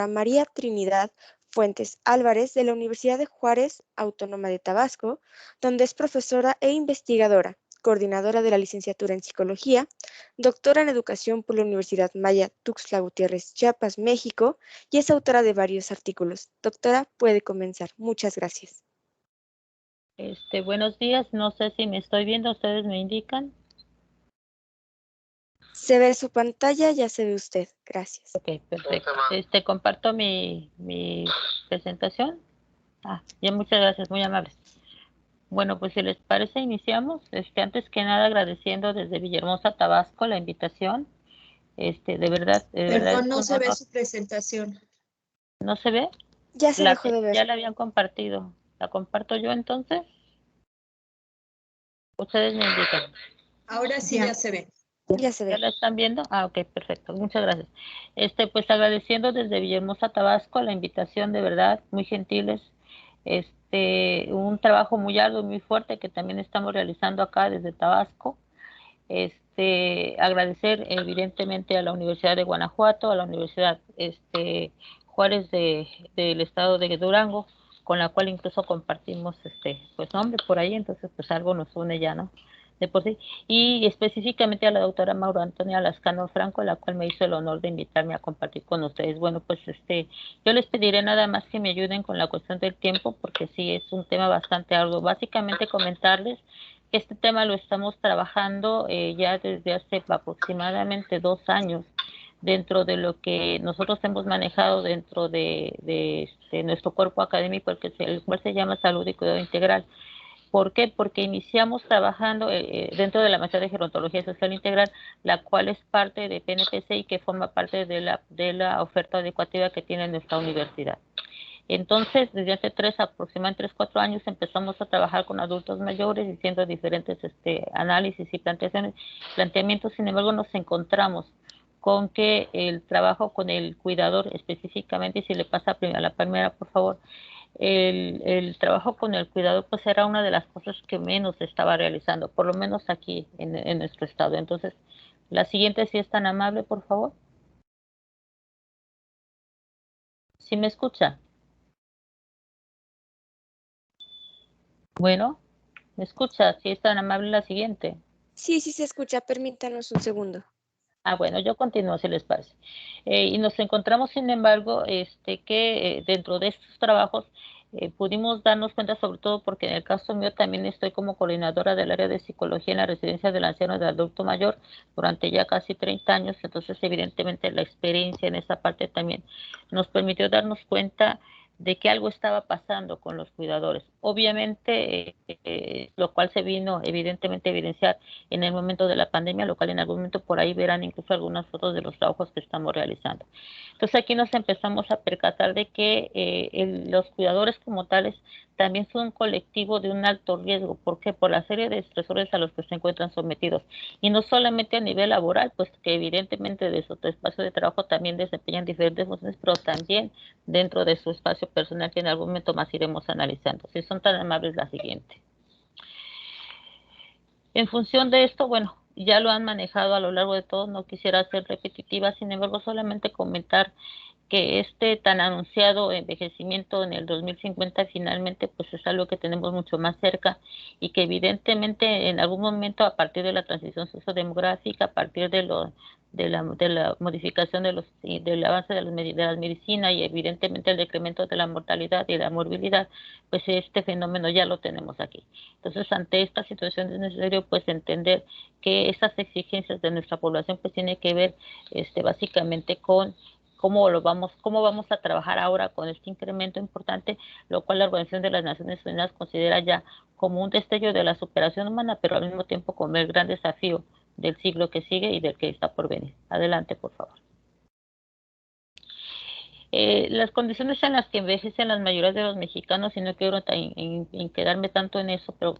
María Trinidad Fuentes Álvarez de la Universidad de Juárez Autónoma de Tabasco, donde es profesora e investigadora, coordinadora de la licenciatura en Psicología, doctora en Educación por la Universidad Maya Tuxtla Gutiérrez, Chiapas, México, y es autora de varios artículos. Doctora, puede comenzar. Muchas gracias. Buenos días, no sé si me estoy viendo, ustedes me indican. Se ve su pantalla, ya se ve usted. Gracias. Ok, perfecto. Comparto mi presentación. Ya, muchas gracias, muy amables. Bueno, pues si les parece, iniciamos. Antes que nada, agradeciendo desde Villahermosa, Tabasco, la invitación. De verdad. Perdón, no se ve su presentación. ¿No se ve? Ya se dejó de ver. Ya la habían compartido. ¿La comparto yo entonces? Ustedes me indican. Ahora sí ya se ve. Ya se ve. ¿Ya la están viendo? Ok, perfecto. Muchas gracias. Pues agradeciendo desde Villahermosa, Tabasco, la invitación, de verdad, muy gentiles. Un trabajo muy arduo, muy fuerte que también estamos realizando acá desde Tabasco. Agradecer evidentemente a la Universidad de Guanajuato, a la Universidad Juárez del estado de Durango, con la cual incluso compartimos pues nombre por ahí, entonces pues algo nos une ya, ¿no? De por sí. Y específicamente a la doctora Mauro Antonia Lascano Franco, la cual me hizo el honor de invitarme a compartir con ustedes. Bueno, pues yo les pediré nada más que me ayuden con la cuestión del tiempo, porque sí es un tema bastante arduo. Básicamente comentarles que este tema lo estamos trabajando ya desde hace aproximadamente 2 años, dentro de lo que nosotros hemos manejado dentro de nuestro cuerpo académico, el cual se llama Salud y Cuidado Integral. ¿Por qué? Porque iniciamos trabajando dentro de la maestría de Gerontología Social Integral, la cual es parte de PNPC y que forma parte de la oferta educativa que tiene nuestra universidad. Entonces, desde hace aproximadamente 4 años, empezamos a trabajar con adultos mayores, haciendo diferentes análisis y planteamientos. Sin embargo, nos encontramos con que el trabajo con el cuidador específicamente, y si le pasa a la primera, por favor, el trabajo con el cuidador pues era una de las cosas que menos se estaba realizando, por lo menos aquí en nuestro estado. Entonces, la siguiente, si es tan amable, por favor. ¿Sí me escucha? Bueno, ¿me escucha? Si es tan amable, la siguiente. Sí, sí se escucha. Permítanos un segundo. Bueno, yo continúo si les parece. Y nos encontramos, sin embargo, que dentro de estos trabajos pudimos darnos cuenta, sobre todo porque en el caso mío también estoy como coordinadora del área de psicología en la residencia del anciano y del adulto mayor durante ya casi 30 años. Entonces, evidentemente, la experiencia en esa parte también nos permitió darnos cuenta de que algo estaba pasando con los cuidadores. Obviamente, lo cual se vino evidentemente a evidenciar en el momento de la pandemia, lo cual en algún momento por ahí verán incluso algunas fotos de los trabajos que estamos realizando. Entonces aquí nos empezamos a percatar de que los cuidadores como tales también son un colectivo de un alto riesgo. ¿Por qué? Por la serie de estresores a los que se encuentran sometidos. Y no solamente a nivel laboral, pues que evidentemente de su espacio de trabajo también desempeñan diferentes funciones, pero también dentro de su espacio personal, que en algún momento más iremos analizando. Si son tan amables, la siguiente. En función de esto, bueno, ya lo han manejado a lo largo de todo, no quisiera ser repetitiva, sin embargo, solamente comentar que este tan anunciado envejecimiento en el 2050 finalmente pues es algo que tenemos mucho más cerca, y que evidentemente en algún momento, a partir de la transición sociodemográfica, a partir de la modificación del avance de las medicinas y evidentemente el decremento de la mortalidad y la morbilidad, pues este fenómeno ya lo tenemos aquí. Entonces, ante esta situación es necesario pues entender que esas exigencias de nuestra población pues tiene que ver básicamente con cómo vamos a trabajar ahora con este incremento importante, lo cual la Organización de las Naciones Unidas considera ya como un destello de la superación humana, pero al mismo tiempo como el gran desafío del siglo que sigue y del que está por venir. Adelante, por favor. Las condiciones en las que envejecen las mayorías de los mexicanos, y no quiero en quedarme tanto en eso, pero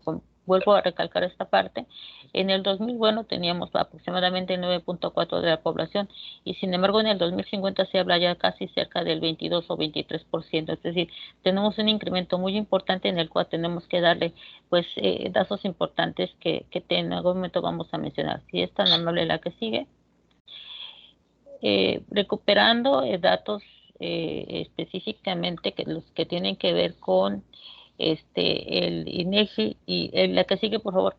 vuelvo a recalcar esta parte. En el 2000, bueno, teníamos aproximadamente el 9.4 de la población, y sin embargo en el 2050 se habla ya casi cerca del 22 o 23%, es decir, tenemos un incremento muy importante en el cual tenemos que darle pues datos importantes que en algún momento vamos a mencionar. Si es tan amable la que sigue. Recuperando datos específicamente que los que tienen que ver con el INEGI y la que sigue, por favor,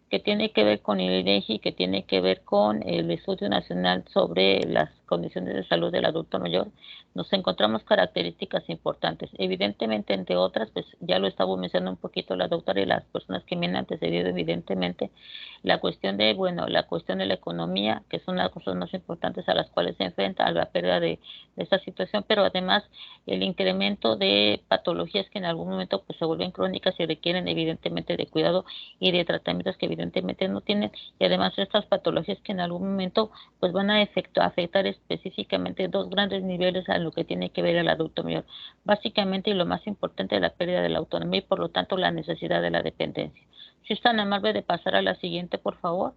que tiene que ver con el INEGI, que tiene que ver con el Estudio Nacional sobre las condiciones de salud del adulto mayor, nos encontramos características importantes. Evidentemente, entre otras, pues ya lo estaba mencionando un poquito la doctora y las personas que me han antecedido, evidentemente, la cuestión de, bueno, la cuestión de la economía, que es una de las cosas más importantes a las cuales se enfrenta, a la pérdida de esta situación, pero además el incremento de patologías que en algún momento pues se vuelven crónicas y requieren evidentemente de cuidado y de tratamientos que evidentemente no tienen, y además estas patologías que en algún momento pues van a afectar específicamente dos grandes niveles a lo que tiene que ver el adulto mayor, básicamente y lo más importante, la pérdida de la autonomía y por lo tanto la necesidad de la dependencia. Si es tan amable de pasar a la siguiente, por favor.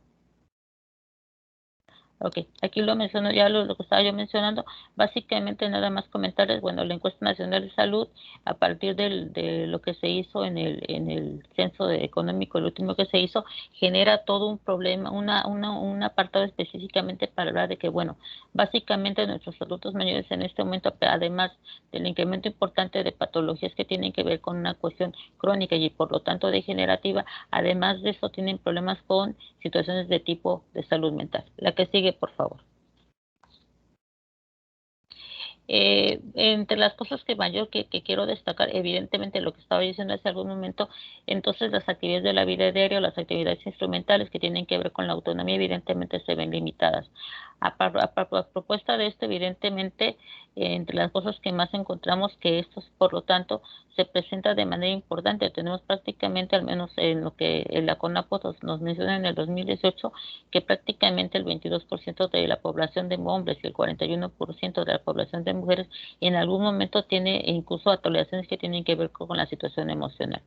Ok, aquí lo menciono ya lo que estaba yo mencionando, básicamente nada más comentarles, bueno, la encuesta nacional de salud, a partir de lo que se hizo en el censo económico, el último que se hizo, genera todo un problema, un apartado específicamente para hablar de que, bueno, básicamente nuestros adultos mayores en este momento, además del incremento importante de patologías que tienen que ver con una cuestión crónica y por lo tanto degenerativa, además de eso tienen problemas con situaciones de tipo de salud mental. La que sigue, por favor. Entre las cosas que mayor que quiero destacar, evidentemente lo que estaba diciendo hace algún momento, entonces las actividades de la vida diaria, las actividades instrumentales que tienen que ver con la autonomía, evidentemente se ven limitadas. A propuesta de esto, evidentemente, entre las cosas que más encontramos que esto, por lo tanto, se presenta de manera importante. Tenemos prácticamente, al menos en lo que la CONAPO nos menciona en el 2018, que prácticamente el 22% de la población de hombres y el 41% de la población de mujeres en algún momento tiene incluso alteraciones que tienen que ver con la situación emocional.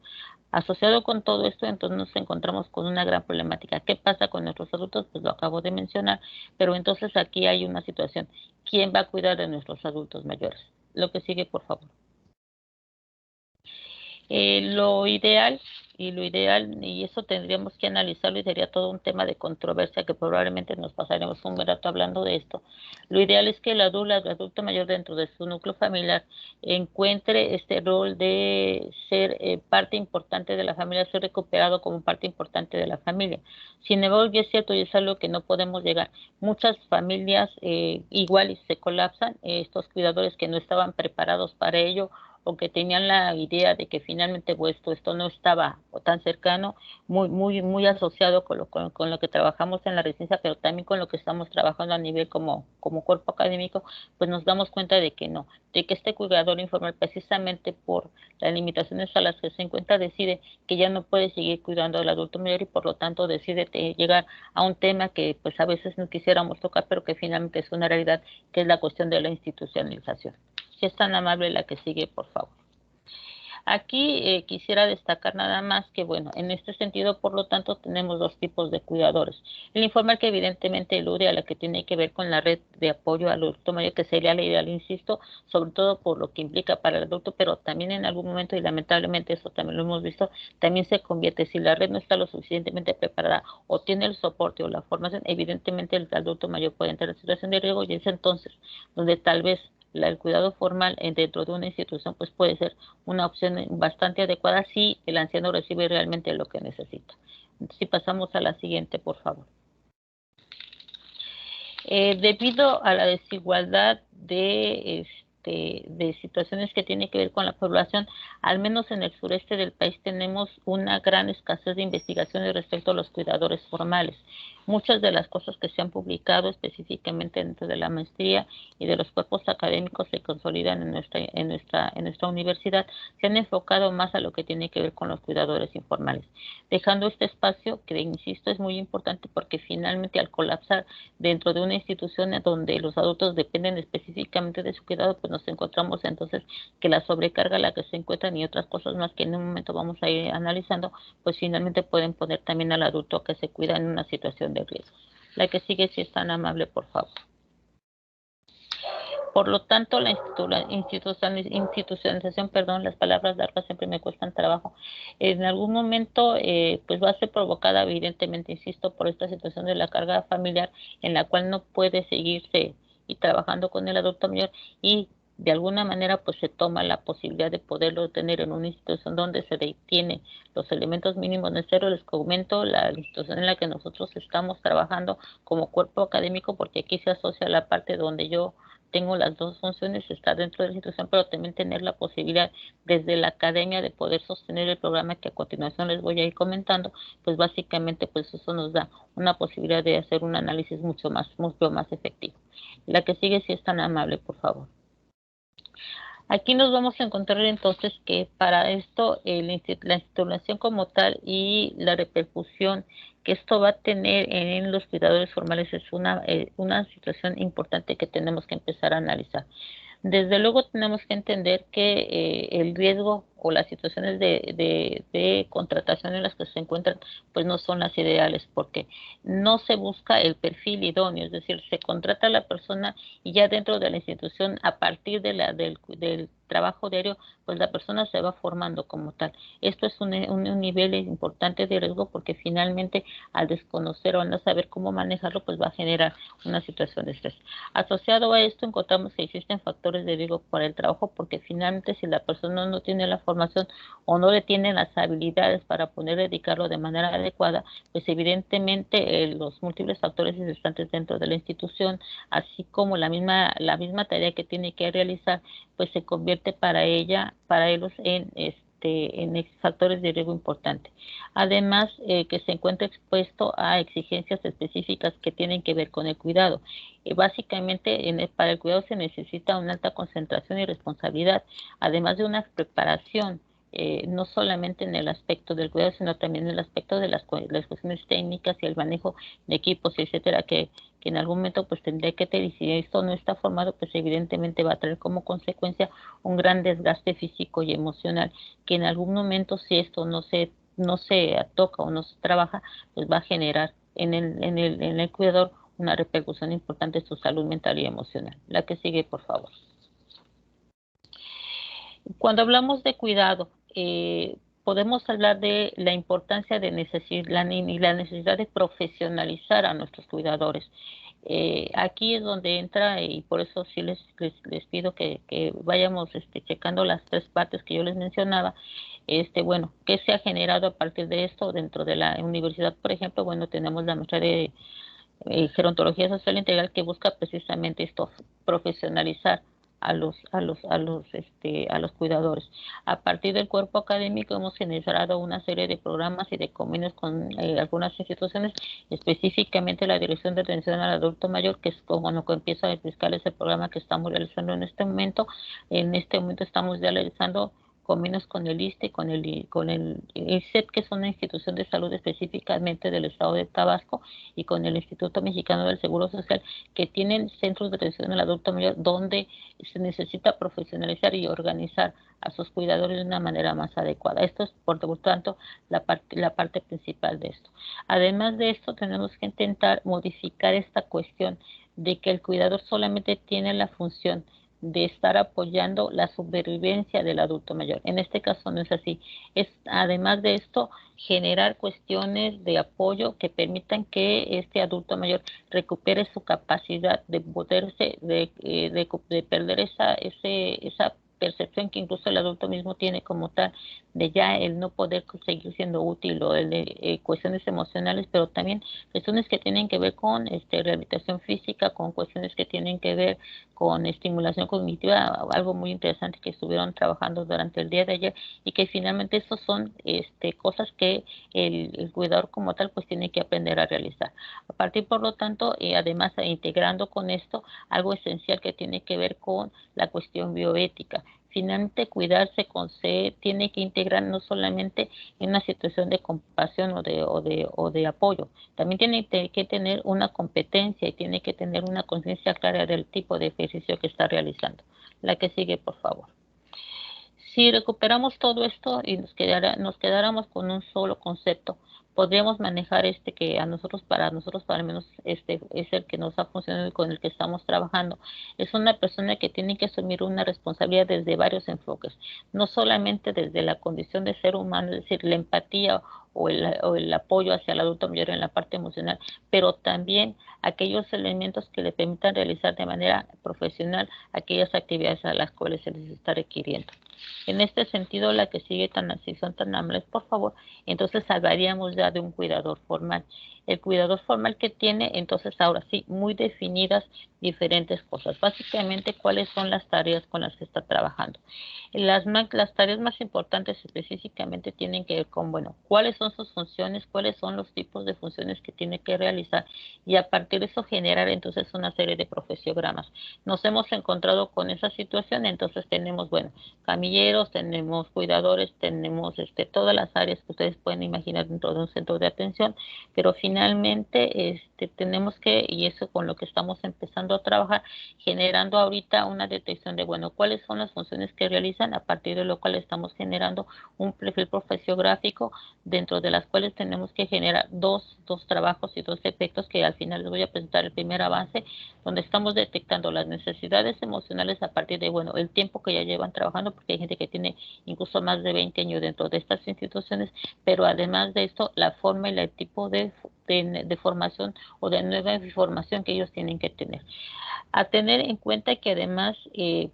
Asociado con todo esto, entonces nos encontramos con una gran problemática. ¿Qué pasa con nuestros adultos? Pues lo acabo de mencionar, pero entonces aquí hay una situación. ¿Quién va a cuidar de nuestros adultos mayores? Lo que sigue, por favor. Lo ideal, y eso tendríamos que analizarlo y sería todo un tema de controversia que probablemente nos pasaremos un rato hablando de esto. Lo ideal es que el adulto mayor dentro de su núcleo familiar encuentre este rol de ser parte importante de la familia, ser recuperado como parte importante de la familia. Sin embargo, es cierto y es algo que no podemos llegar. Muchas familias igual se colapsan, estos cuidadores que no estaban preparados para ello o que tenían la idea de que finalmente pues, esto no estaba tan cercano, muy asociado con lo que trabajamos en la residencia, pero también con lo que estamos trabajando a nivel como cuerpo académico, pues nos damos cuenta de que no, de que este cuidador informal precisamente por las limitaciones a las que se encuentra decide que ya no puede seguir cuidando al adulto mayor y por lo tanto decide llegar a un tema que pues a veces no quisiéramos tocar, pero que finalmente es una realidad, que es la cuestión de la institucionalización. Si es tan amable la que sigue, por favor. Aquí quisiera destacar nada más que, bueno, en este sentido, por lo tanto, tenemos dos tipos de cuidadores. El informal que evidentemente elude a la que tiene que ver con la red de apoyo al adulto mayor, que sería la ideal, insisto, sobre todo por lo que implica para el adulto, pero también en algún momento, y lamentablemente eso también lo hemos visto, también se convierte, si la red no está lo suficientemente preparada o tiene el soporte o la formación, evidentemente el adulto mayor puede entrar en situación de riesgo y es entonces donde tal vez el cuidado formal dentro de una institución pues puede ser una opción bastante adecuada si el anciano recibe realmente lo que necesita. Si pasamos a la siguiente, por favor. Debido a la desigualdad de situaciones que tienen que ver con la población, al menos en el sureste del país tenemos una gran escasez de investigaciones respecto a los cuidadores formales. Muchas de las cosas que se han publicado específicamente dentro de la maestría y de los cuerpos académicos se consolidan en nuestra universidad, se han enfocado más a lo que tiene que ver con los cuidadores informales, dejando este espacio que, insisto, es muy importante porque finalmente al colapsar dentro de una institución donde los adultos dependen específicamente de su cuidado, pues nos encontramos entonces que la sobrecarga a la que se encuentran y otras cosas más que en un momento vamos a ir analizando, pues finalmente pueden poner también al adulto que se cuida en una situación de riesgo. La que sigue, si es tan amable, por favor. Por lo tanto, la institucionalización, perdón, las palabras largas siempre me cuestan trabajo, en algún momento pues va a ser provocada evidentemente, insisto, por esta situación de la carga familiar en la cual no puede seguirse y trabajando con el adulto mayor y de alguna manera pues se toma la posibilidad de poderlo tener en una institución donde se tiene los elementos mínimos necesarios. Les comento la institución en la que nosotros estamos trabajando como cuerpo académico, porque aquí se asocia la parte donde yo tengo las dos funciones, estar dentro de la institución, pero también tener la posibilidad desde la academia de poder sostener el programa que a continuación les voy a ir comentando. Pues básicamente pues eso nos da una posibilidad de hacer un análisis mucho más efectivo. La que sigue, si es tan amable, por favor. Aquí nos vamos a encontrar entonces que para esto la institución como tal y la repercusión que esto va a tener en los cuidadores formales es una situación importante que tenemos que empezar a analizar. Desde luego tenemos que entender que el riesgo o las situaciones de contratación en las que se encuentran pues no son las ideales, porque no se busca el perfil idóneo, es decir, se contrata a la persona y ya dentro de la institución, a partir de del trabajo diario, pues la persona se va formando como tal. Esto es un nivel importante de riesgo, porque finalmente al desconocer o no saber cómo manejarlo, pues va a generar una situación de estrés. Asociado a esto, encontramos que existen factores de riesgo para el trabajo, porque finalmente si la persona no tiene la formación o no le tiene las habilidades para poder dedicarlo de manera adecuada, pues evidentemente los múltiples factores existentes dentro de la institución, así como la misma tarea que tiene que realizar, pues se convierte para ellos en factores de riesgo importante. Además, que se encuentra expuesto a exigencias específicas que tienen que ver con el cuidado. Básicamente, para el cuidado se necesita una alta concentración y responsabilidad, además de una preparación, no solamente en el aspecto del cuidado, sino también en el aspecto de las cuestiones técnicas y el manejo de equipos, etcétera, que en algún momento pues tendría que tener, y si esto no está formado, pues evidentemente va a traer como consecuencia un gran desgaste físico y emocional, que en algún momento, si esto no se toca o no se trabaja, pues va a generar en el cuidador una repercusión importante en su salud mental y emocional. La que sigue, por favor. Cuando hablamos de cuidado, podemos hablar de la importancia de la necesidad de profesionalizar a nuestros cuidadores. Aquí es donde entra, y por eso sí les pido que vayamos checando las tres partes que yo les mencionaba. Bueno, ¿qué se ha generado a partir de esto dentro de la universidad? Por ejemplo, bueno, tenemos la maestría de gerontología social integral, que busca precisamente esto, profesionalizar a los cuidadores. A partir del cuerpo académico hemos generado una serie de programas y de convenios con algunas instituciones, específicamente la Dirección de Atención al Adulto Mayor, que es como lo que empieza a explicar ese programa que estamos realizando en este momento. En este momento estamos ya realizando convenios con el ISSSTE, con el ISET, que es una institución de salud específicamente del estado de Tabasco, y con el Instituto Mexicano del Seguro Social, que tienen centros de atención al adulto mayor donde se necesita profesionalizar y organizar a sus cuidadores de una manera más adecuada. Esto es, por lo tanto, la parte principal de esto. Además de esto, tenemos que intentar modificar esta cuestión de que el cuidador solamente tiene la función de estar apoyando la supervivencia del adulto mayor. En este caso no es así. Es, además de esto, generar cuestiones de apoyo que permitan que este adulto mayor recupere su capacidad de poderse, de perder esa percepción que incluso el adulto mismo tiene como tal, de ya el no poder seguir siendo útil, o el de cuestiones emocionales, pero también cuestiones que tienen que ver con rehabilitación física, con cuestiones que tienen que ver con estimulación cognitiva, algo muy interesante que estuvieron trabajando durante el día de ayer, y que finalmente esas son cosas que el cuidador como tal pues tiene que aprender a realizar. A partir, por lo tanto, además integrando con esto algo esencial que tiene que ver con la cuestión bioética. Finalmente, cuidarse tiene que integrar no solamente en una situación de compasión o de apoyo, también tiene que tener una competencia y tiene que tener una conciencia clara del tipo de ejercicio que está realizando. La que sigue, por favor. Si recuperamos todo esto y nos quedáramos con un solo concepto, podríamos manejar que para nosotros, para menos, es el que nos ha funcionado y con el que estamos trabajando. Es una persona que tiene que asumir una responsabilidad desde varios enfoques, no solamente desde la condición de ser humano, es decir, la empatía o el apoyo hacia el adulto mayor en la parte emocional, pero también aquellos elementos que le permitan realizar de manera profesional aquellas actividades a las cuales se les está requiriendo. En este sentido, la que sigue si son tan amables, por favor, entonces hablaríamos ya de un cuidador formal. El cuidador formal que tiene, entonces ahora sí, muy definidas diferentes cosas. Básicamente, cuáles son las tareas con las que está trabajando. Las tareas más importantes específicamente tienen que ver con, bueno, cuáles son sus funciones, cuáles son los tipos de funciones que tiene que realizar y a partir de eso generar entonces una serie de profesiogramas. Nos hemos encontrado con esa situación, entonces tenemos, bueno, camilleros, tenemos cuidadores, tenemos todas las áreas que ustedes pueden imaginar dentro de un centro de atención, pero finalmente tenemos que, y eso con lo que estamos empezando a trabajar, generando ahorita una detección de, bueno, cuáles son las funciones que realizan, a partir de lo cual estamos generando un perfil profesiográfico, dentro de las cuales tenemos que generar dos trabajos y dos efectos que al final les voy a presentar el primer avance, donde estamos detectando las necesidades emocionales a partir de, bueno, el tiempo que ya llevan trabajando, porque hay gente que tiene incluso más de 20 años dentro de estas instituciones, pero además de esto, la forma y el tipo de formación o de nueva información que ellos tienen que tener. A tener en cuenta que además,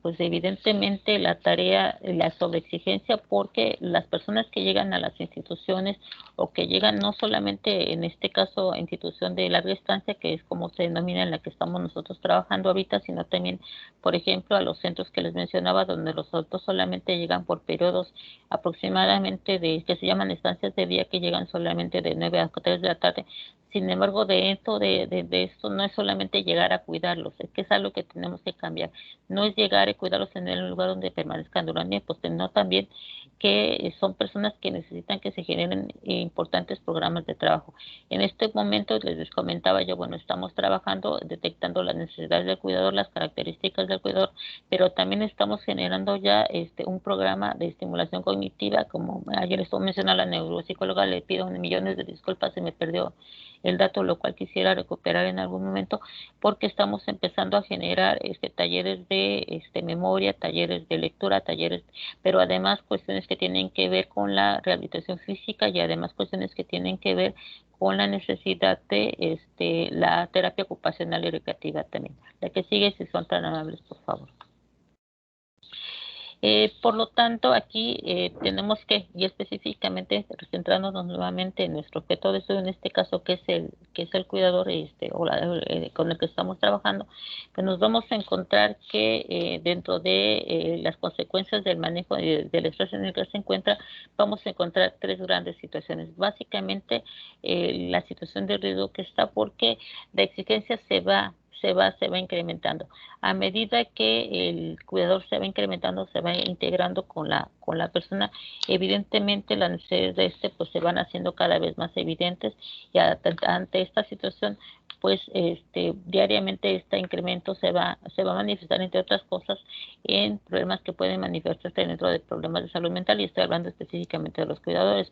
pues evidentemente la tarea, la sobreexigencia, porque las personas que llegan a las instituciones o que llegan no solamente en este caso a institución de larga estancia, que es como se denomina en la que estamos nosotros trabajando ahorita, sino también, por ejemplo, a los centros que les mencionaba, donde los adultos solamente llegan por periodos aproximadamente que se llaman estancias de día, que llegan solamente de 9 a 3 de la tarde. Sin embargo, de esto no es solamente llegar a cuidarlos, es que es algo que tenemos que cambiar. No es llegar a cuidarlos en el lugar donde permanezcan durante tiempo, sino también que son personas que necesitan que se generen importantes programas de trabajo. En este momento les comentaba yo, bueno, estamos trabajando, detectando las necesidades del cuidador, las características del cuidador, pero también estamos generando ya un programa de estimulación cognitiva, como ayer estuvo mencionando la neuropsicóloga, le pido millones de disculpas, se me perdió el dato, lo cual quisiera recuperar en algún momento, porque estamos empezando a generar talleres de memoria, talleres de lectura, talleres, pero además cuestiones que tienen que ver con la rehabilitación física y además cuestiones que tienen que ver con la necesidad de la terapia ocupacional y recreativa también. La que sigue, si son tan amables, por favor. Por lo tanto, aquí tenemos que, y específicamente centrándonos nuevamente en nuestro objeto de estudio, en este caso, que es el cuidador con el que estamos trabajando, pues nos vamos a encontrar que dentro de las consecuencias del manejo del estrés en el que se encuentra, vamos a encontrar tres grandes situaciones. Básicamente, la situación de riesgo que está porque la exigencia se va incrementando. A medida que el cuidador se va incrementando, se va integrando con la persona, evidentemente las necesidades de pues se van haciendo cada vez más evidentes y ante esta situación pues diariamente este incremento se va a manifestar, entre otras cosas, en problemas que pueden manifestarse dentro de problemas de salud mental, y estoy hablando específicamente de los cuidadores,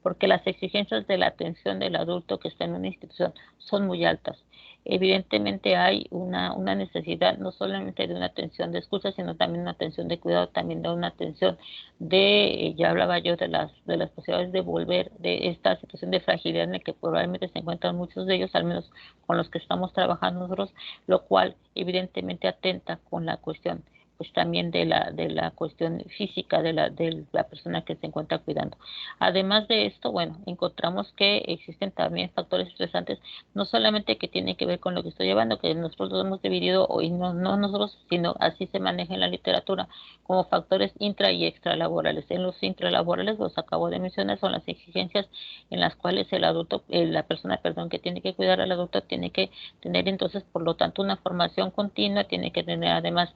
porque las exigencias de la atención del adulto que está en una institución son muy altas. Evidentemente hay una necesidad no solamente de una atención de escucha, sino también una atención de cuidado, también de una atención ya hablaba yo de las posibilidades de volver de esta situación de fragilidad en la que probablemente se encuentran muchos de ellos, al menos con los que estamos trabajando nosotros, lo cual evidentemente atenta con la cuestión pues también de la cuestión física de la persona que se encuentra cuidando. Además de esto, bueno, encontramos que existen también factores estresantes, no solamente que tienen que ver con lo que estoy llevando, que nosotros lo hemos dividido, y no nosotros, sino así se maneja en la literatura, como factores intra y extralaborales. En los intralaborales, los acabo de mencionar, son las exigencias en las cuales la persona que tiene que cuidar al adulto tiene que tener entonces, por lo tanto, una formación continua, tiene que tener además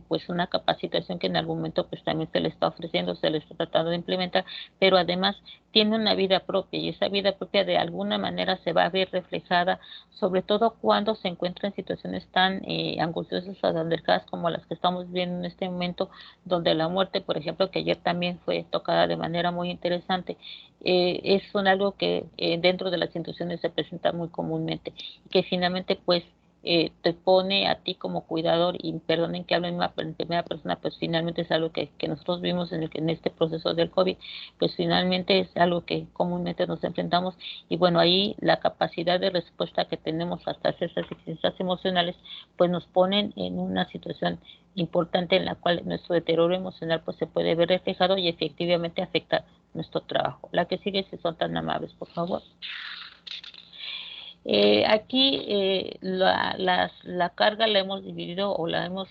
pues una capacitación que en algún momento pues también se le está ofreciendo, se le está tratando de implementar, pero además tiene una vida propia y esa vida propia de alguna manera se va a ver reflejada, sobre todo cuando se encuentra en situaciones tan angustiosas o delicadas como las que estamos viviendo en este momento, donde la muerte, por ejemplo, que ayer también fue tocada de manera muy interesante, es algo que dentro de las instituciones se presenta muy comúnmente, que finalmente pues te pone a ti como cuidador, y perdonen que hable en primera persona, pues finalmente es algo que nosotros vimos en este proceso del COVID, pues finalmente es algo que comúnmente nos enfrentamos, y bueno, ahí la capacidad de respuesta que tenemos hasta esas exigencias emocionales, pues nos ponen en una situación importante en la cual nuestro deterioro emocional pues se puede ver reflejado y efectivamente afecta nuestro trabajo. La que sigue, si son tan amables, por favor. Aquí la carga la hemos dividido o la hemos,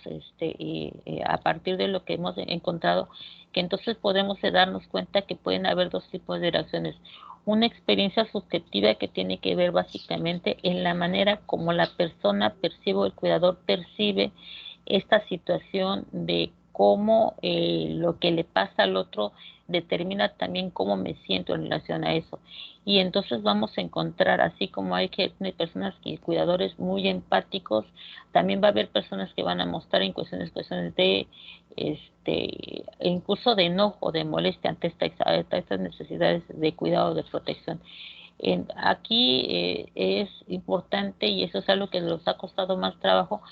a partir de lo que hemos encontrado, que entonces podemos darnos cuenta que pueden haber dos tipos de reacciones. Una experiencia subjetiva que tiene que ver básicamente en la manera como la persona percibe o el cuidador percibe esta situación de cómo lo que le pasa al otro determina también cómo me siento en relación a eso. Y entonces vamos a encontrar, así como hay personas y cuidadores muy empáticos, también va a haber personas que van a mostrar en cuestiones de incluso de enojo, de molestia ante estas necesidades de cuidado, de protección. Aquí es importante, y eso es algo que nos ha costado más trabajo,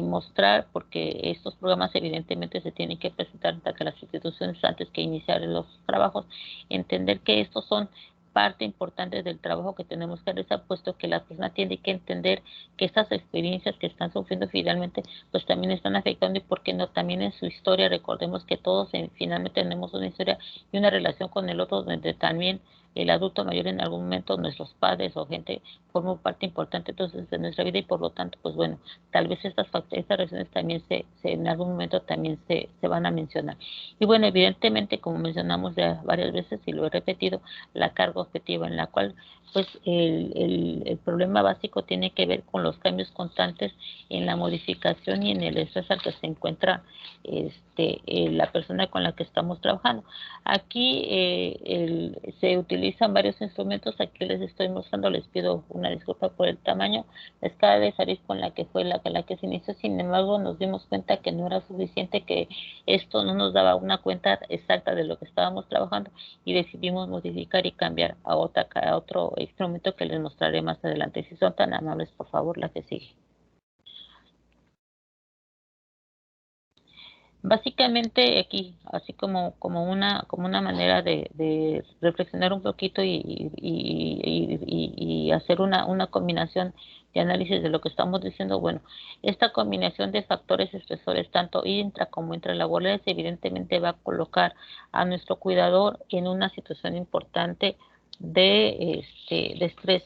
mostrar, porque estos programas evidentemente se tienen que presentar ante las instituciones antes que iniciar los trabajos, entender que estos son parte importante del trabajo que tenemos que realizar, puesto que la persona tiene que entender que estas experiencias que están sufriendo finalmente pues también están afectando, y por qué no también en su historia. Recordemos que todos finalmente tenemos una historia y una relación con el otro, donde también el adulto mayor en algún momento, nuestros padres o gente, forman parte importante entonces de nuestra vida, y por lo tanto pues bueno, tal vez estas reacciones también en algún momento también se van a mencionar. Y bueno, evidentemente, como mencionamos ya varias veces y lo he repetido, la carga objetiva, en la cual pues el problema básico tiene que ver con los cambios constantes en la modificación y en el estrés al que se encuentra la persona con la que estamos trabajando. Aquí se utilizan varios instrumentos, aquí les estoy mostrando, les pido una disculpa por el tamaño, la escala de Harris con la que fue la que se inició. Sin embargo, nos dimos cuenta que no era suficiente, que esto no nos daba una cuenta exacta de lo que estábamos trabajando, y decidimos modificar y cambiar a otro instrumento que les mostraré más adelante. Si son tan amables, por favor, la que sigue. Básicamente aquí, así como una manera de reflexionar un poquito y hacer una combinación de análisis de lo que estamos diciendo. Bueno, esta combinación de factores estresores, tanto intra como intralaborales, evidentemente va a colocar a nuestro cuidador en una situación importante de estrés,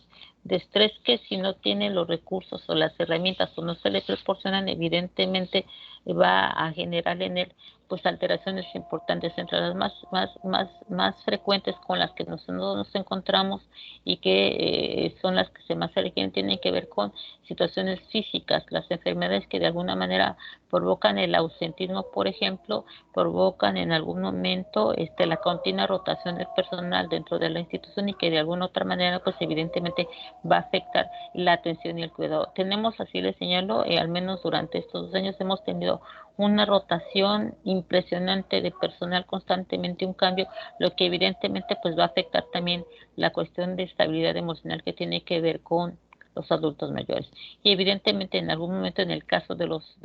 que si no tiene los recursos o las herramientas o no se le proporcionan, evidentemente va a generar en él pues alteraciones importantes, entre las más frecuentes con las que nos encontramos, y que son las que más se requieren, tienen que ver con situaciones físicas, las enfermedades que de alguna manera provocan el ausentismo, por ejemplo, provocan en algún momento la continua rotación del personal dentro de la institución, y que de alguna otra manera pues evidentemente va a afectar la atención y el cuidado. Tenemos, así les señalo, al menos durante estos 2 años hemos tenido una rotación impresionante de personal, constantemente un cambio, lo que evidentemente pues va a afectar también la cuestión de estabilidad emocional que tiene que ver con los adultos mayores. Y evidentemente en algún momento, en el caso de los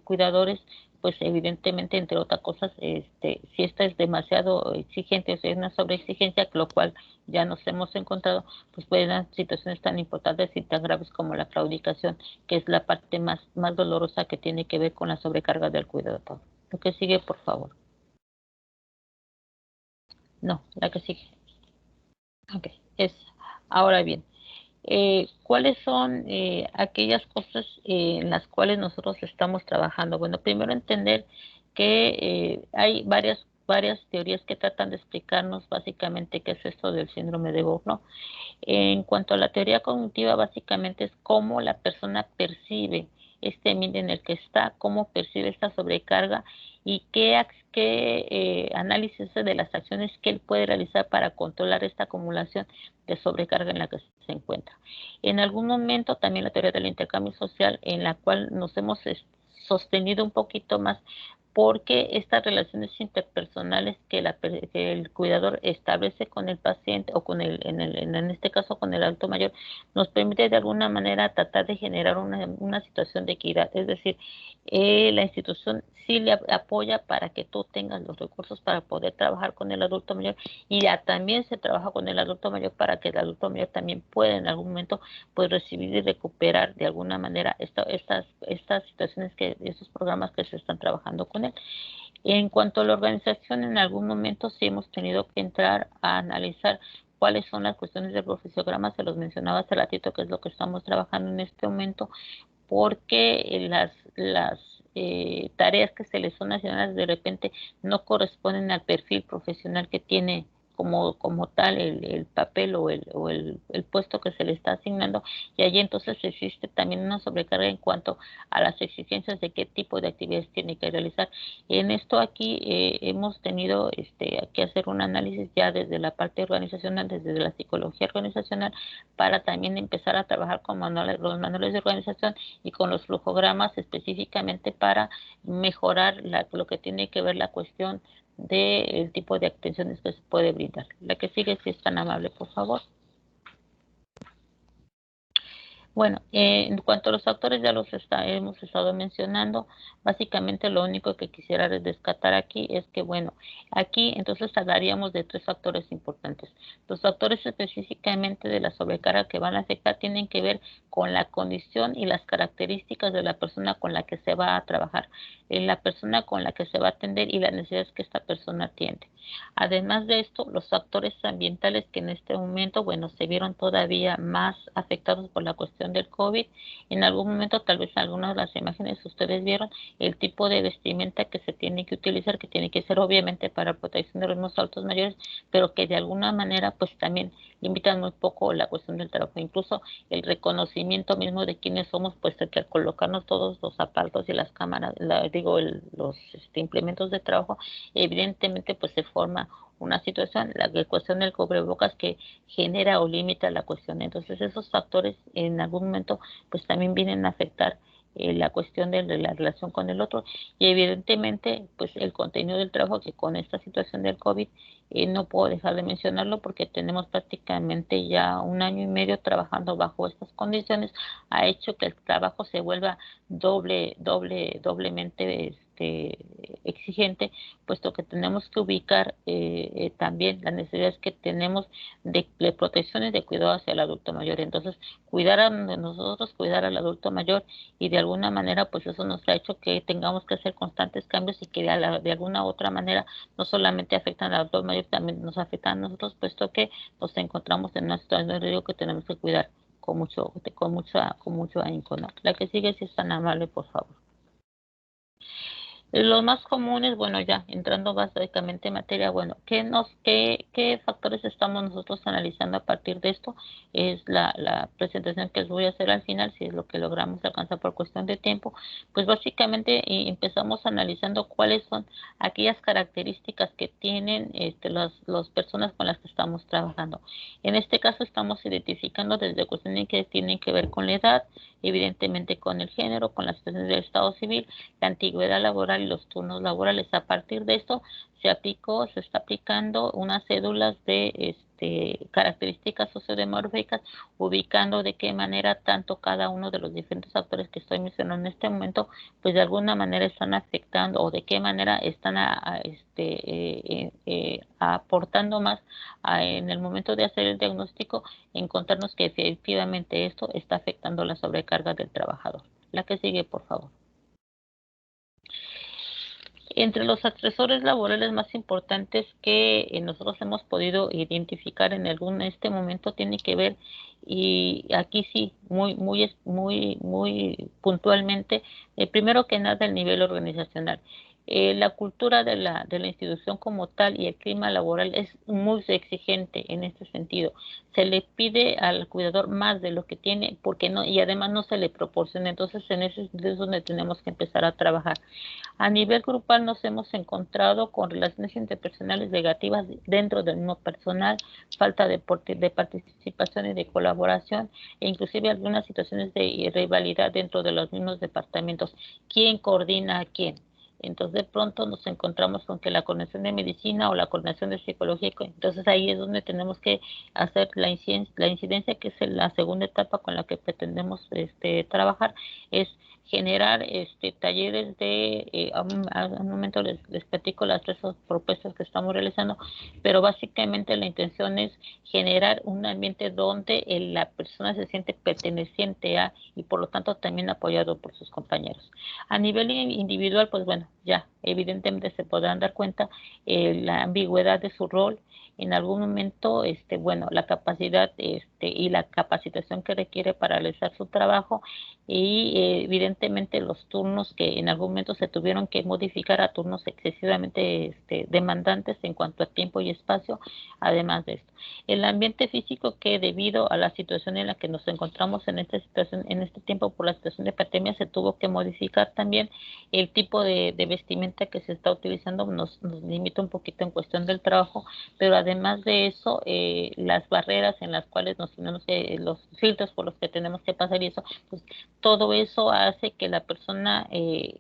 cuidadores, pues evidentemente, entre otras cosas, si esta es demasiado exigente, o sea, es una sobreexigencia, lo cual ya nos hemos encontrado, pues pueden dar situaciones tan importantes y tan graves como la claudicación, que es la parte más dolorosa, que tiene que ver con la sobrecarga del cuidado. Lo que sigue, por favor. No, la que sigue. Ok, ahora bien, ¿cuáles son aquellas cosas en las cuales nosotros estamos trabajando? Bueno, primero entender que hay varias teorías que tratan de explicarnos básicamente qué es esto del síndrome de Burnout. En cuanto a la teoría cognitiva, básicamente es cómo la persona percibe este ambiente en el que está, cómo percibe esta sobrecarga y qué análisis de las acciones que él puede realizar para controlar esta acumulación de sobrecarga en la que se encuentra. En algún momento también la teoría del intercambio social, en la cual nos hemos sostenido un poquito más, porque estas relaciones interpersonales que el cuidador establece con el paciente o con en este caso con el adulto mayor, nos permite de alguna manera tratar de generar una situación de equidad. Es decir, la institución sí le apoya para que tú tengas los recursos para poder trabajar con el adulto mayor, y ya también se trabaja con el adulto mayor para que el adulto mayor también pueda en algún momento pues recibir y recuperar de alguna manera estas situaciones, estos programas que se están trabajando con él. En cuanto a la organización, en algún momento sí hemos tenido que entrar a analizar cuáles son las cuestiones del profesiograma, se los mencionaba hace ratito, que es lo que estamos trabajando en este momento, porque las tareas que se les son asignadas de repente no corresponden al perfil profesional que tiene como tal el papel o el puesto que se le está asignando, y allí entonces existe también una sobrecarga en cuanto a las exigencias de qué tipo de actividades tiene que realizar. En esto aquí hemos tenido que hacer un análisis ya desde la parte organizacional, desde la psicología organizacional, para también empezar a trabajar con los manuales de organización y con los flujogramas específicamente para mejorar lo que tiene que ver la cuestión del tipo de atenciones que se puede brindar. La que sigue, si es tan amable, por favor. Bueno, en cuanto a los factores ya hemos estado mencionando. Básicamente lo único que quisiera rescatar aquí es que, bueno, aquí entonces hablaríamos de 3 factores importantes. Los factores específicamente de la sobrecarga que van a afectar tienen que ver con la condición y las características de la persona con la que se va a trabajar, la persona con la que se va a atender y las necesidades que esta persona atiende. Además de esto, los factores ambientales que en este momento, bueno, se vieron todavía más afectados por la cuestión del COVID. En algún momento, tal vez algunas de las imágenes que ustedes vieron, el tipo de vestimenta que se tiene que utilizar, que tiene que ser obviamente para protección de los más adultos mayores, pero que de alguna manera pues también limitan muy poco la cuestión del trabajo. Incluso el reconocimiento mismo de quiénes somos, pues que al colocarnos todos los aparatos y las cámaras, los implementos de trabajo, evidentemente pues se forma una situación, la cuestión del cubrebocas que genera o limita la cuestión. Entonces esos factores en algún momento pues también vienen a afectar la cuestión de la relación con el otro, y evidentemente pues el contenido del trabajo, que con esta situación del COVID no puedo dejar de mencionarlo porque tenemos prácticamente ya 1 año y medio trabajando bajo estas condiciones, ha hecho que el trabajo se vuelva doblemente exigente, puesto que tenemos que ubicar también las necesidades que tenemos de protección y de cuidado hacia el adulto mayor. Entonces, cuidar a nosotros, cuidar al adulto mayor, y de alguna manera, pues eso nos ha hecho que tengamos que hacer constantes cambios y que de alguna u otra manera no solamente afectan al adulto mayor, también nos afectan a nosotros, puesto que nos encontramos en una situación de riesgo que tenemos que cuidar con mucho ahínco, ¿no? La que sigue, si es tan amable, por favor. Los más comunes, bueno, ya entrando básicamente en materia, bueno, ¿qué factores estamos nosotros analizando a partir de esto? Es la presentación que les voy a hacer al final, si es lo que logramos alcanzar por cuestión de tiempo. Pues básicamente empezamos analizando cuáles son aquellas características que tienen las personas con las que estamos trabajando. En este caso estamos identificando desde cuestiones que tienen que ver con la edad, evidentemente con el género, con las situaciones del estado civil, la antigüedad laboral y los turnos laborales. A partir de esto se está aplicando unas cédulas de características sociodemográficas, ubicando de qué manera tanto cada uno de los diferentes factores que estoy mencionando en este momento, pues de alguna manera están afectando, o de qué manera están aportando más en el momento de hacer el diagnóstico, encontrarnos que efectivamente esto está afectando la sobrecarga del trabajador. La que sigue, por favor. Entre los estresores laborales más importantes que nosotros hemos podido identificar en este momento tiene que ver, y aquí sí, muy puntualmente, primero que nada el nivel organizacional. La cultura de la institución como tal y el clima laboral es muy exigente en este sentido. Se le pide al cuidador más de lo que tiene porque no, y además no se le proporciona. Entonces en ese sentido es donde tenemos que empezar a trabajar. A nivel grupal nos hemos encontrado con relaciones interpersonales negativas dentro del mismo personal, falta de participación y de colaboración, e inclusive algunas situaciones de rivalidad dentro de los mismos departamentos. ¿Quién coordina a quién? Entonces de pronto nos encontramos con que la coordinación de medicina o la coordinación de psicología, entonces ahí es donde tenemos que hacer la incidencia, que es la segunda etapa con la que pretendemos trabajar, es generar talleres de, a un momento les platico las tres propuestas que estamos realizando, pero básicamente la intención es generar un ambiente donde la persona se siente perteneciente a y por lo tanto también apoyado por sus compañeros. A nivel individual, pues bueno, ya evidentemente se podrán dar cuenta la ambigüedad de su rol. En algún momento, bueno, la capacidad y la capacitación que requiere para realizar su trabajo y evidentemente los turnos que en algún momento se tuvieron que modificar a turnos excesivamente demandantes en cuanto a tiempo y espacio, además de esto. El ambiente físico, que debido a la situación en la que nos encontramos en esta situación, en este tiempo por la situación de pandemia, se tuvo que modificar también el tipo de vestimenta que se está utilizando, nos limita un poquito en cuestión del trabajo, pero además de eso, las barreras en las cuales nos tenemos que, los filtros por los que tenemos que pasar y eso, pues todo eso hace que la persona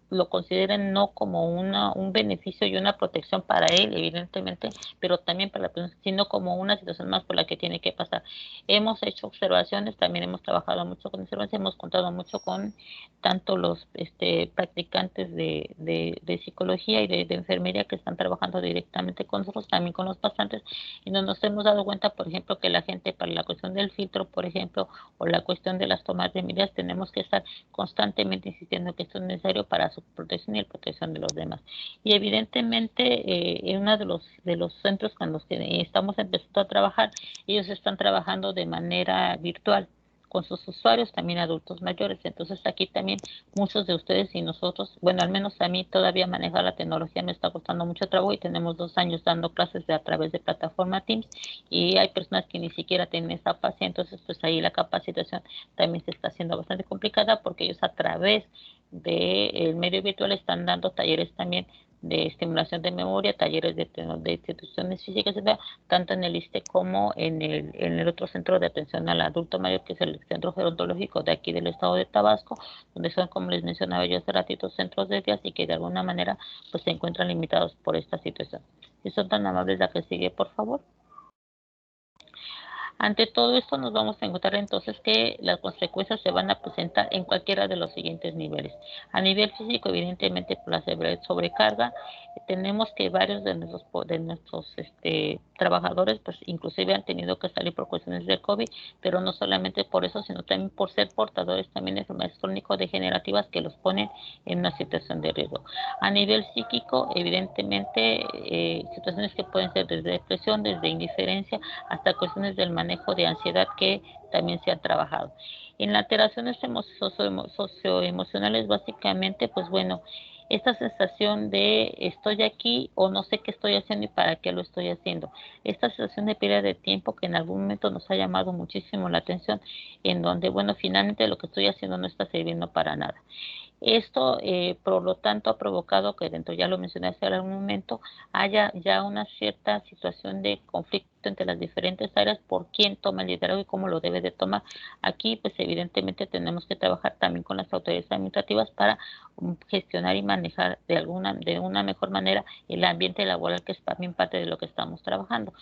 lo considere no como un beneficio y una protección para él, evidentemente, pero también para la persona, sino como una situación más por la que tiene que pasar. Hemos hecho observaciones, también hemos trabajado mucho con observaciones, hemos contado mucho con tanto los practicantes de psicología y de enfermería que están trabajando directamente con nosotros, también con los pasantes, y nos hemos dado cuenta, por ejemplo, que la gente para la cuestión del filtro, por ejemplo, o la cuestión de las tomas de medidas, tenemos que estar constantemente insistiendo que esto es necesario para su protección y la protección de los demás. Y evidentemente, en uno de los centros con los que estamos empezando a trabajar, ellos están trabajando de manera virtual con sus usuarios, también adultos mayores. Entonces aquí también muchos de ustedes y nosotros, bueno, al menos a mí todavía manejar la tecnología me está costando mucho trabajo y tenemos 2 años dando clases a través de plataforma Teams y hay personas que ni siquiera tienen esa paciencia, entonces pues ahí la capacitación también se está haciendo bastante complicada porque ellos a través del medio virtual están dando talleres también de estimulación de memoria, talleres de instituciones físicas, etc., tanto en el ISSSTE como en el otro centro de atención al adulto mayor, que es el Centro Gerontológico de aquí del estado de Tabasco, donde son, como les mencionaba yo hace ratito, centros de días y que de alguna manera pues se encuentran limitados por esta situación. Si son tan amables, la que sigue, por favor. Ante todo esto nos vamos a encontrar entonces que las consecuencias se van a presentar en cualquiera de los siguientes niveles. A nivel físico, evidentemente por la sobrecarga, tenemos que varios de nuestros trabajadores pues inclusive han tenido que salir por cuestiones de COVID, pero no solamente por eso, sino también por ser portadores también de enfermedades crónico-degenerativas que los ponen en una situación de riesgo. A nivel psíquico, evidentemente, situaciones que pueden ser desde depresión, desde indiferencia, hasta cuestiones del manejo de ansiedad que también se han trabajado. En las alteraciones socioemocionales, básicamente, pues bueno, esta sensación de estoy aquí o no sé qué estoy haciendo y para qué lo estoy haciendo. Esta sensación de pérdida de tiempo que en algún momento nos ha llamado muchísimo la atención, en donde, bueno, finalmente lo que estoy haciendo no está sirviendo para nada. Esto, por lo tanto, ha provocado que dentro, ya lo mencioné hace algún momento, haya ya una cierta situación de conflicto entre las diferentes áreas por quién toma el liderazgo y cómo lo debe de tomar. Aquí, pues evidentemente tenemos que trabajar también con las autoridades administrativas para gestionar y manejar de una mejor manera el ambiente laboral, que es también parte de lo que estamos trabajando.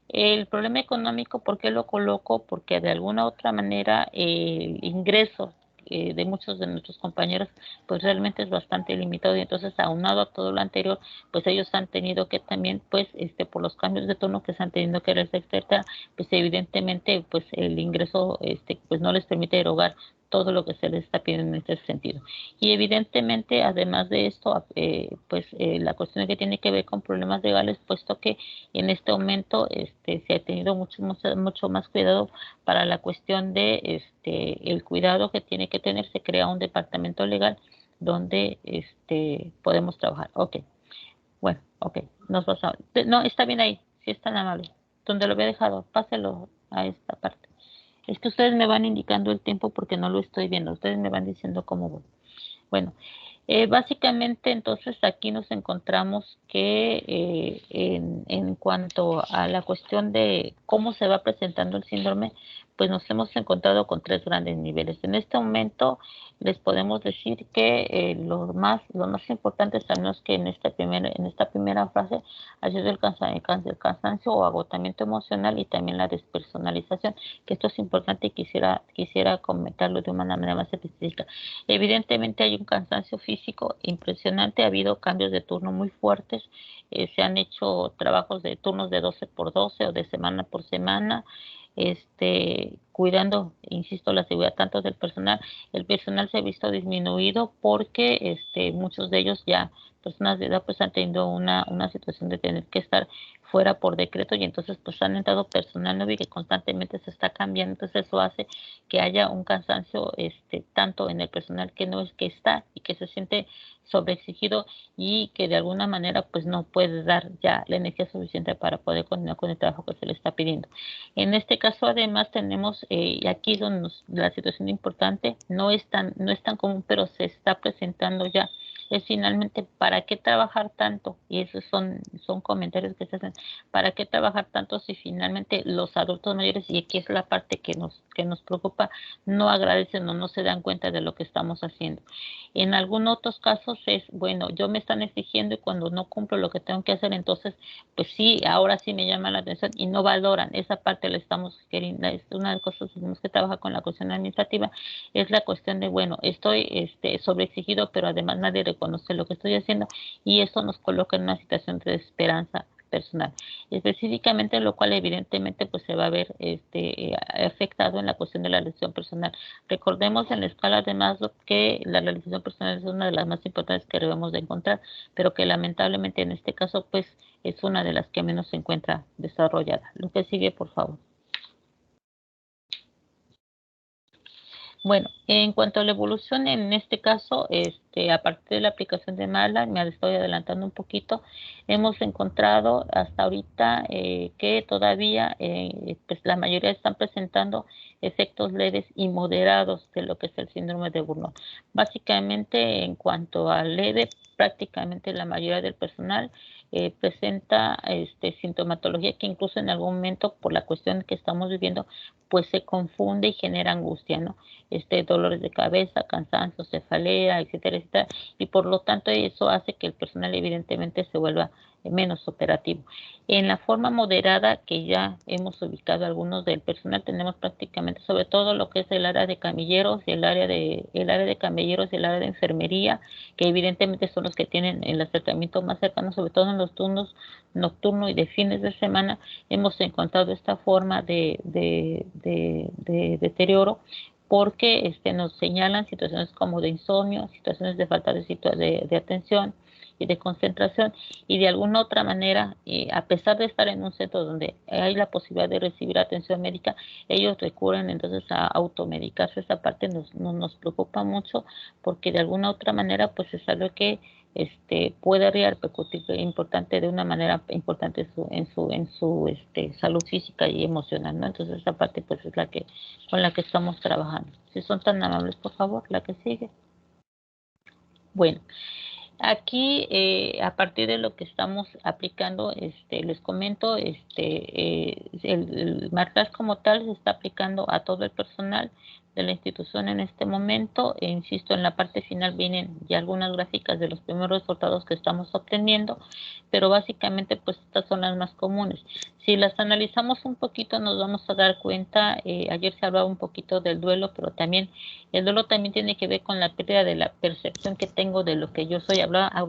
El problema económico, ¿por qué lo coloco? Porque de alguna otra manera el ingreso de muchos de nuestros compañeros pues realmente es bastante limitado y entonces aunado a todo lo anterior pues ellos han tenido que también pues por los cambios de turno que se han tenido que realizar, etcétera, pues evidentemente pues el ingreso pues no les permite erogar todo lo que se les está pidiendo en este sentido. Y evidentemente, además de esto, la cuestión que tiene que ver con problemas legales, puesto que en este momento se ha tenido mucho más cuidado para la cuestión de el cuidado que tiene que tener. Se crea un departamento legal donde podemos trabajar. Ok, bueno, ok, nos pasamos. No, está bien ahí, si es tan amable. Donde lo había dejado, páselo a esta parte. Es que ustedes me van indicando el tiempo porque no lo estoy viendo. Ustedes me van diciendo cómo voy. Bueno, básicamente entonces aquí nos encontramos que en cuanto a la cuestión de cómo se va presentando el síndrome, pues nos hemos encontrado con 3 grandes niveles. En este momento les podemos decir que lo más importante, al menos que en esta primera fase, ha sido el cansancio o agotamiento emocional y también la despersonalización, que esto es importante y quisiera comentarlo de una manera más específica. Evidentemente hay un cansancio físico impresionante, ha habido cambios de turno muy fuertes, se han hecho trabajos de turnos de 12 por 12 o de semana por semana, cuidando, insisto, la seguridad tanto del personal. El personal se ha visto disminuido porque muchos de ellos ya, personas de edad, pues han tenido una situación de tener que estar fuera por decreto y entonces pues han entrado personal nuevo y que constantemente se está cambiando, entonces eso hace que haya un cansancio tanto en el personal que no es que está y que se siente sobreexigido y que de alguna manera pues no puede dar ya la energía suficiente para poder continuar con el trabajo que se le está pidiendo. En este caso además tenemos, y aquí donde la situación importante no es tan común, pero se está presentando ya, es finalmente, ¿para qué trabajar tanto? Y esos son comentarios que se hacen, ¿para qué trabajar tanto si finalmente los adultos mayores, y aquí es la parte que nos preocupa, no agradecen o no se dan cuenta de lo que estamos haciendo? En algunos otros casos es, bueno, yo me están exigiendo y cuando no cumplo lo que tengo que hacer, entonces, pues sí, ahora sí me llama la atención y no valoran. Esa parte le estamos queriendo, es una de las cosas que tenemos que trabajar con la cuestión administrativa, es la cuestión de, bueno, estoy sobreexigido, pero además nadie reconoce lo que estoy haciendo y eso nos coloca en una situación de desesperanza personal, específicamente, lo cual evidentemente pues se va a ver afectado en la cuestión de la realización personal. Recordemos en la escala de Maslow que la realización personal es una de las más importantes que debemos de encontrar, pero que lamentablemente en este caso pues es una de las que menos se encuentra desarrollada. Lo que sigue, por favor. Bueno, en cuanto a la evolución, en este caso, a partir de la aplicación de MATLAB, me estoy adelantando un poquito, hemos encontrado hasta ahorita que todavía pues la mayoría están presentando efectos leves y moderados de lo que es el síndrome de Burnout. Básicamente, en cuanto a leve, prácticamente la mayoría del personal presenta sintomatología que incluso en algún momento, por la cuestión que estamos viviendo, pues se confunde y genera angustia, ¿no? Dolores de cabeza, cansancio, cefalea, etcétera, etcétera, y por lo tanto eso hace que el personal evidentemente se vuelva menos operativo. En la forma moderada que ya hemos ubicado algunos del personal, tenemos prácticamente sobre todo lo que es el área de camilleros y el área de camilleros y el área de enfermería, que evidentemente son los que tienen el acercamiento más cercano, sobre todo en los turnos nocturno y de fines de semana, hemos encontrado esta forma de deterioro porque nos señalan situaciones como de insomnio, situaciones de falta de atención y de concentración, y de alguna otra manera, a pesar de estar en un centro donde hay la posibilidad de recibir atención médica, ellos recurren entonces a automedicarse. Esa parte nos preocupa mucho porque de alguna otra manera pues es algo que puede repercutir importante de una manera importante en su salud física y emocional, ¿no? Entonces esa parte pues es la que con la que estamos trabajando. Si son tan amables, por favor, la que sigue. Bueno, aquí a partir de lo que estamos aplicando, les comento, el MATLAB como tal se está aplicando a todo el personal de la institución en este momento. Insisto, en la parte final vienen ya algunas gráficas de los primeros resultados que estamos obteniendo, pero básicamente pues estas son las más comunes. Si las analizamos un poquito nos vamos a dar cuenta, ayer se hablaba un poquito del duelo, pero también el duelo también tiene que ver con la pérdida de la percepción que tengo de lo que yo soy.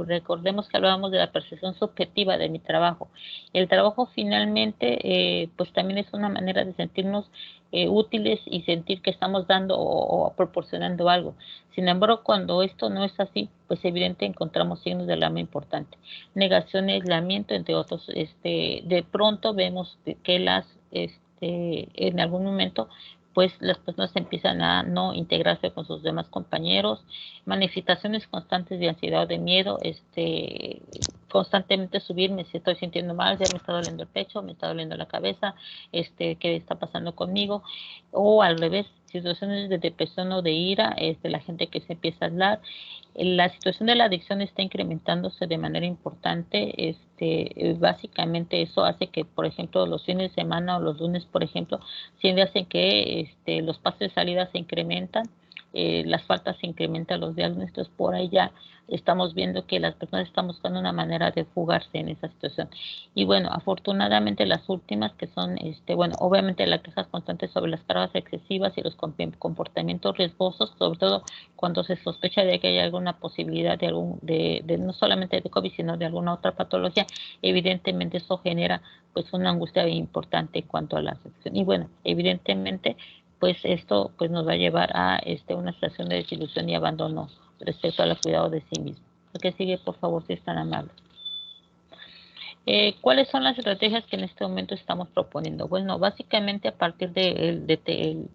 Recordemos que hablábamos de la percepción subjetiva de mi trabajo. El trabajo finalmente pues también es una manera de sentirnos útiles y sentir que estamos dando o proporcionando algo. Sin embargo, cuando esto no es así, pues evidente encontramos signos de alarma importante. Negación, aislamiento, entre otros. De pronto vemos que en algún momento pues las personas empiezan a no integrarse con sus demás compañeros, manifestaciones constantes de ansiedad o de miedo, constantemente subir, me estoy sintiendo mal, ya me está doliendo el pecho, me está doliendo la cabeza, ¿qué está pasando conmigo? O al revés, situaciones de depresión o de ira, la gente que se empieza a hablar. La situación de la adicción está incrementándose de manera importante. Básicamente eso hace que, por ejemplo, los fines de semana o los lunes, por ejemplo, siempre hacen que los pases de salida se incrementan, las faltas se incrementan los días lunes. Entonces, por ahí ya estamos viendo que las personas están buscando una manera de fugarse en esa situación. Y bueno, afortunadamente las últimas que son, obviamente las quejas constantes sobre las cargas excesivas y los comportamientos riesgosos, sobre todo cuando se sospecha de que hay alguna posibilidad de no solamente de COVID, sino de alguna otra patología, evidentemente eso genera pues una angustia importante en cuanto a la sección. Y bueno, evidentemente pues esto pues nos va a llevar a una situación de desilusión y abandono respecto al cuidado de sí mismo. Lo que sigue, por favor, si es tan amable. ¿Cuáles son las estrategias que en este momento estamos proponiendo? Bueno, básicamente a partir de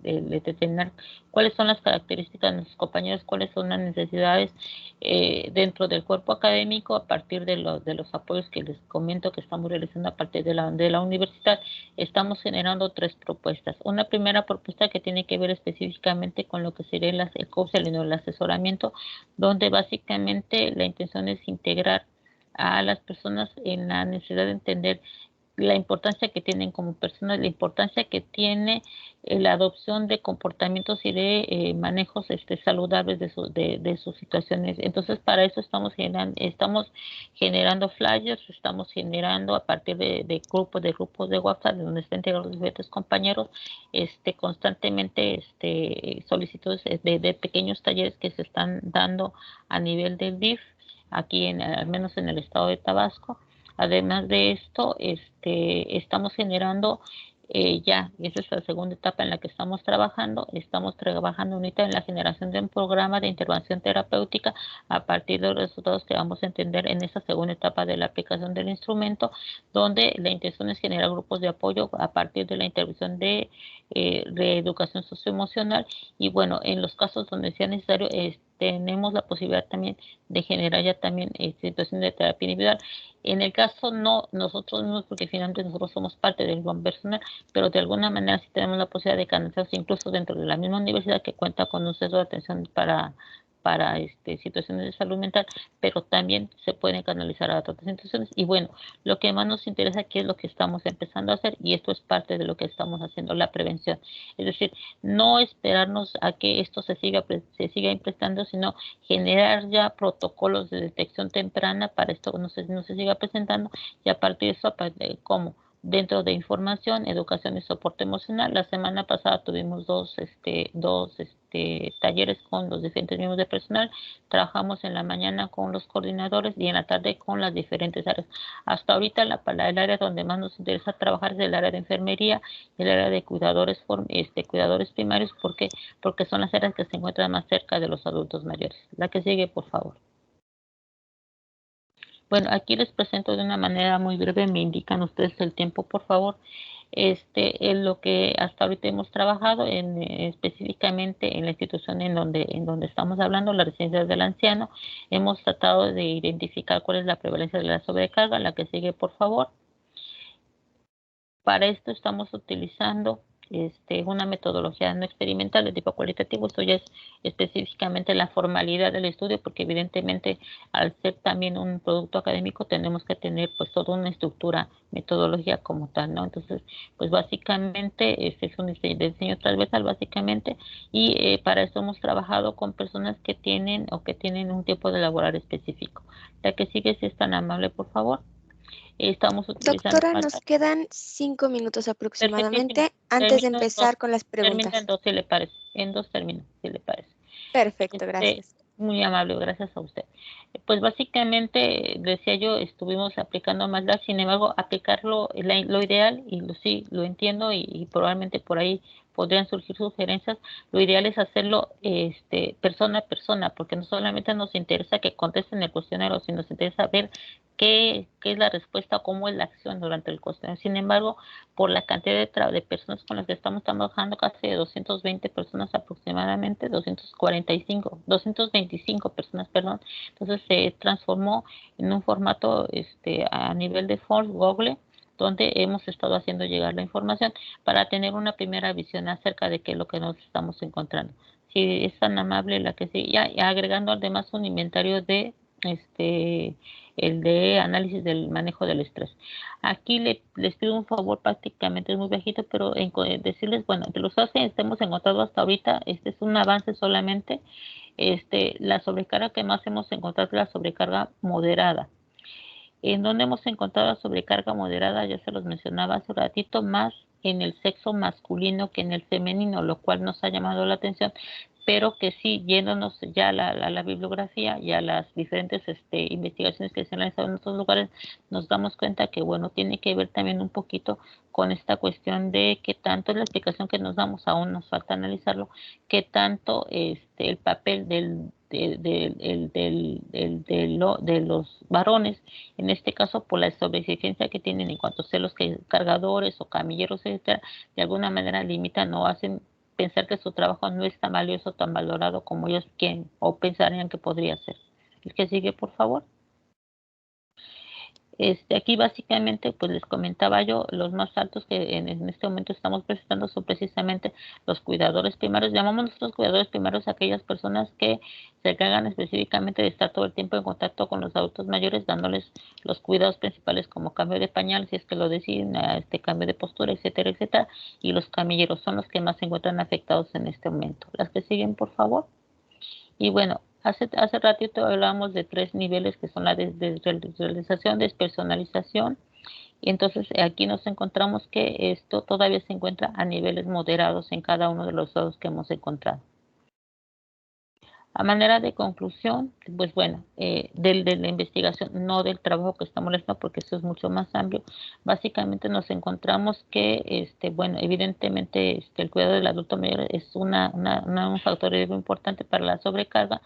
determinar cuáles son las características de nuestros compañeros, cuáles son las necesidades dentro del cuerpo académico, a partir de los apoyos que les comento que estamos realizando a partir de la universidad, estamos generando 3 propuestas. Una primera propuesta que tiene que ver específicamente con lo que sería el counseling o el asesoramiento, donde básicamente la intención es integrar a las personas en la necesidad de entender la importancia que tienen como personas, la importancia que tiene la adopción de comportamientos y de manejos saludables de sus situaciones. Entonces, para eso estamos generando flyers, estamos generando a partir de grupos de WhatsApp, donde están integrados los diferentes compañeros, constantemente solicitudes de pequeños talleres que se están dando a nivel del DIF, aquí al menos en el estado de Tabasco. Además de esto, estamos generando esa es la segunda etapa en la que estamos trabajando ahorita en la generación de un programa de intervención terapéutica a partir de los resultados que vamos a entender en esa segunda etapa de la aplicación del instrumento, donde la intención es generar grupos de apoyo a partir de la intervención de reeducación socioemocional. Y bueno, en los casos donde sea necesario, tenemos la posibilidad también de generar ya también situaciones de terapia individual. En el caso no nosotros mismos, porque finalmente nosotros somos parte del plan personal, pero de alguna manera sí tenemos la posibilidad de canalizarse incluso dentro de la misma universidad que cuenta con un centro de atención para situaciones de salud mental, pero también se pueden canalizar a otras instituciones. Y bueno, lo que más nos interesa aquí es lo que estamos empezando a hacer, y esto es parte de lo que estamos haciendo, la prevención. Es decir, no esperarnos a que esto se siga presentando, sino generar ya protocolos de detección temprana para esto no se siga presentando, y a partir de eso, ¿cómo? Dentro de información, educación y soporte emocional. La semana pasada tuvimos dos talleres con los diferentes miembros de personal. Trabajamos en la mañana con los coordinadores y en la tarde con las diferentes áreas. Hasta ahorita el área donde más nos interesa trabajar es el área de enfermería y el área de cuidadores primarios. ¿Por qué? Porque son las áreas que se encuentran más cerca de los adultos mayores. La que sigue, por favor. Bueno, aquí les presento de una manera muy breve, me indican ustedes el tiempo, por favor. En lo que hasta ahorita hemos trabajado específicamente en la institución en donde estamos hablando, la residencia del anciano, hemos tratado de identificar cuál es la prevalencia de la sobrecarga. La que sigue, por favor. Para esto estamos utilizando una metodología no experimental de tipo cualitativo. Esto ya es específicamente la formalidad del estudio, porque evidentemente al ser también un producto académico tenemos que tener pues toda una estructura, metodología como tal, ¿no? Entonces, pues básicamente es un diseño transversal básicamente, y para eso hemos trabajado con personas que tienen un tiempo de laborar específico. La que sigue, si es tan amable, por favor. Estamos utilizando... Doctora, nos quedan 5 minutos aproximadamente antes de Termino empezar con las preguntas. en 2, si le parece. En 2 termino, si le parece. Perfecto, gracias. Muy amable, gracias a usted. Pues básicamente, decía yo, estuvimos aplicando MATLAB, sin embargo, aplicarlo, lo ideal, y sí, lo entiendo, y probablemente por ahí podrían surgir sugerencias. Lo ideal es hacerlo persona a persona, porque no solamente nos interesa que contesten el cuestionario, sino nos interesa ver qué es la respuesta o cómo es la acción durante el cuestionario. Sin embargo, por la cantidad de personas con las que estamos trabajando, casi de 220 personas aproximadamente, 225 personas, perdón, entonces se transformó en un formato a nivel de form Google, donde hemos estado haciendo llegar la información para tener una primera visión acerca de qué es lo que nos estamos encontrando. Si es tan amable la que sí, ya agregando además un inventario de el de análisis del manejo del estrés. Aquí les pido un favor, prácticamente es muy bajito, pero decirles, bueno, de los que hemos encontrado hasta ahorita, este es un avance solamente. La sobrecarga que más hemos encontrado es la sobrecarga moderada. En donde hemos encontrado la sobrecarga moderada, ya se los mencionaba hace un ratito, más en el sexo masculino que en el femenino, lo cual nos ha llamado la atención, pero que sí, yéndonos ya a la bibliografía y a las diferentes investigaciones que se han realizado en otros lugares, nos damos cuenta que, bueno, tiene que ver también un poquito con esta cuestión de qué tanto es la explicación que nos damos, aún nos falta analizarlo, qué tanto el papel de los varones, en este caso por la sobreexigencia que tienen en cuanto a ser los cargadores o camilleros, etcétera, de alguna manera limitan o hacen pensar que su trabajo no es tan valioso, tan valorado como ellos quieren o pensarían que podría ser. El que sigue, por favor. Aquí básicamente, pues les comentaba yo, los más altos que en este momento estamos presentando son precisamente los cuidadores primarios. Llamamos nosotros cuidadores primarios a aquellas personas que se encargan específicamente de estar todo el tiempo en contacto con los adultos mayores, dándoles los cuidados principales como cambio de pañal, si es que lo deciden, cambio de postura, etcétera, etcétera. Y los camilleros son los que más se encuentran afectados en este momento. Las que siguen, por favor. Y bueno, hace ratito hablábamos de 3 niveles que son la desrealización, despersonalización, y entonces aquí nos encontramos que esto todavía se encuentra a niveles moderados en cada uno de los lados que hemos encontrado. A manera de conclusión, pues bueno, de la investigación, no del trabajo que estamos haciendo, porque eso es mucho más amplio. Básicamente nos encontramos que, bueno, evidentemente el cuidado del adulto mayor es un factor muy importante para la sobrecarga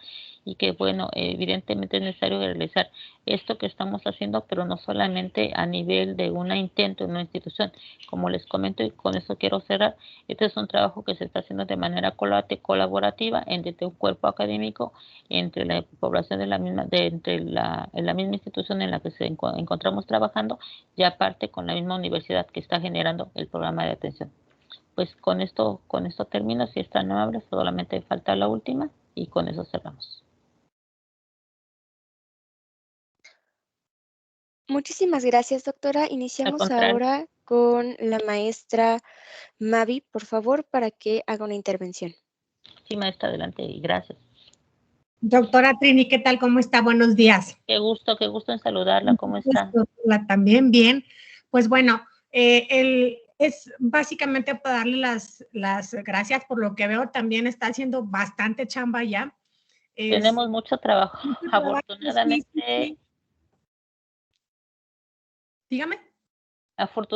y que, bueno, evidentemente es necesario realizar esto que estamos haciendo, pero no solamente a nivel de un intento en una institución. Como les comento, y con eso quiero cerrar, este es un trabajo que se está haciendo de manera colaborativa entre un cuerpo académico, entre la población de la misma, en la misma institución en la que se encontramos trabajando, y aparte con la misma universidad que está generando el programa de atención. Pues con esto termino, si están amables, solamente falta la última y con eso cerramos. Muchísimas gracias, doctora. Iniciamos ahora con la maestra Mavi, por favor, para que haga una intervención. Sí, maestra, adelante y gracias. Doctora Trini, ¿qué tal? ¿Cómo está? Buenos días. Qué gusto en saludarla. ¿Cómo está? También bien. Pues bueno, es básicamente para darle las gracias por lo que veo. También está haciendo bastante chamba ya. Tenemos mucho trabajo, afortunadamente. Sí. Dígame. Afortunadamente.